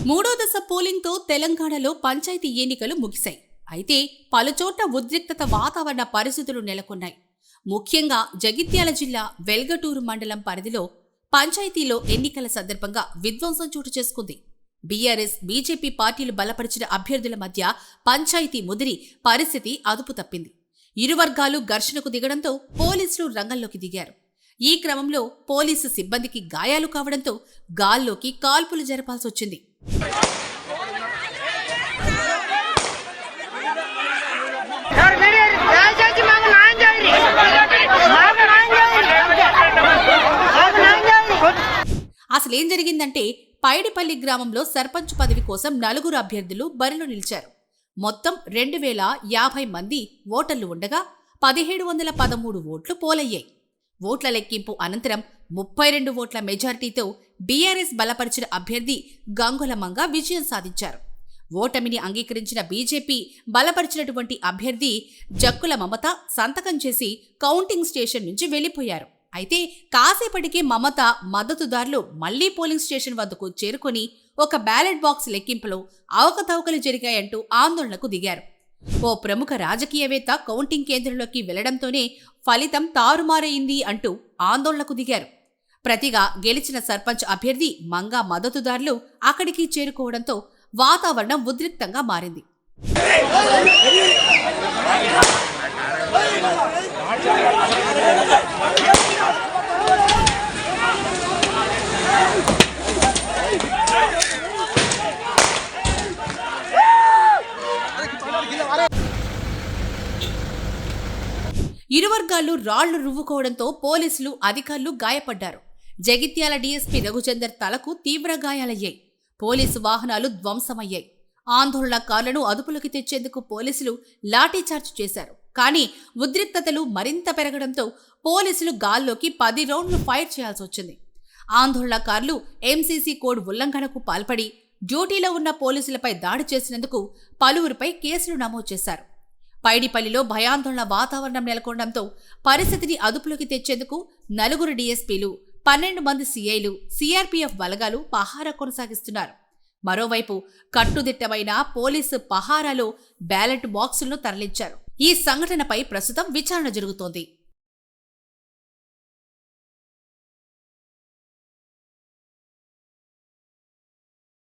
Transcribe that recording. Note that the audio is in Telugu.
మూడో దశ పోలింగ్తో తెలంగాణలో పంచాయతీ ఎన్నికలు ముగిశాయి. అయితే పలుచోట్ల ఉద్రిక్తత వాతావరణ పరిస్థితులు నెలకొన్నాయి. ముఖ్యంగా జగిత్యాల జిల్లా వెల్గటూరు మండలం పరిధిలో పంచాయతీలో ఎన్నికల సందర్భంగా విధ్వంసం చోటు చేసుకుంది. బీఆర్ఎస్, బీజేపీ పార్టీలు బలపరిచిన అభ్యర్థుల మధ్య పంచాయతీ ముదిరి పరిస్థితి అదుపు తప్పింది. ఇరు వర్గాలు ఘర్షణకు దిగడంతో పోలీసులు రంగంలోకి దిగారు. ఈ క్రమంలో పోలీసు సిబ్బందికి గాయాలు కావడంతో గాల్లోకి కాల్పులు జరపాల్సొచ్చింది. అసలేం జరిగిందంటే పైడిపల్లి గ్రామంలో సర్పంచ్ పదవి కోసం 4 అభ్యర్థులు బరిలో నిలిచారు. మొత్తం 2050 మంది ఓటర్లు ఉండగా 1713 ఓట్లు పోలయ్యాయి. ఓట్ల లెక్కింపు అనంతరం 32 ఓట్ల మెజార్టీతో బీఆర్ఎస్ బలపరిచిన అభ్యర్థి గంగుల మంగ విజయం సాధించారు. ఓటమిని అంగీకరించిన బీజేపీ బలపరిచినటువంటి అభ్యర్థి జక్కుల మమత సంతకం చేసి కౌంటింగ్ స్టేషన్ నుంచి వెళ్లిపోయారు. అయితే కాసేపటికే మమత మద్దతుదారులు మళ్లీ పోలింగ్ స్టేషన్ వద్దకు చేరుకుని ఒక బ్యాలెట్ బాక్స్ లెక్కింపులో అవకతవకలు జరిగాయంటూ ఆందోళనకు దిగారు. ఓ ప్రముఖ రాజకీయవేత్త కౌంటింగ్ కేంద్రంలోకి వెళ్లడంతోనే ఫలితం తారుమారైంది అంటూ ఆందోళనకు దిగారు. ప్రతిగా గెలిచిన సర్పంచ్ అభ్యర్థి మంగా మద్దతుదారులు అక్కడికి చేరుకోవడంతో వాతావరణం ఉద్రిక్తంగా మారింది. ఇరు వర్గాలు రాళ్లు రువ్వుకోవడంతో పోలీసులు, అధికారులు గాయపడ్డారు. జగిత్యాల డీఎస్పీ రఘుచందర్ తలకు తీవ్ర గాయాలయ్యాయి. పోలీసు వాహనాలు ధ్వంసమయ్యాయి. ఆందోళనకారులను అదుపులోకి తెచ్చేందుకు పోలీసులు లాఠీచార్జ్ చేశారు. కానీ ఉద్రిక్తతలు మరింత పెరగడంతో పోలీసులు గాల్లోకి 10 రౌండ్లు ఫైర్ చేయాల్సొచ్చింది. ఆందోళనకారులు ఎంసీసీ కోడ్ ఉల్లంఘనకు పాల్పడి డ్యూటీలో ఉన్న పోలీసులపై దాడి చేసినందుకు పలువురిపై కేసులు నమోదు చేశారు. పైడిపల్లిలో భయాందోళన వాతావరణం నెలకొనడంతో పరిస్థితిని అదుపులోకి తెచ్చేందుకు 4 డీఎస్పీలు, 12 మంది సీఐలు, సీఆర్పీఎఫ్ బలగాలు పహారా కొనసాగిస్తున్నారు. మరోవైపు కట్టుదిట్టమైన పోలీసు పహారాలో బ్యాలెట్ బాక్సులను తరలించారు. ఈ సంఘటనపై ప్రస్తుతం విచారణ జరుగుతోంది.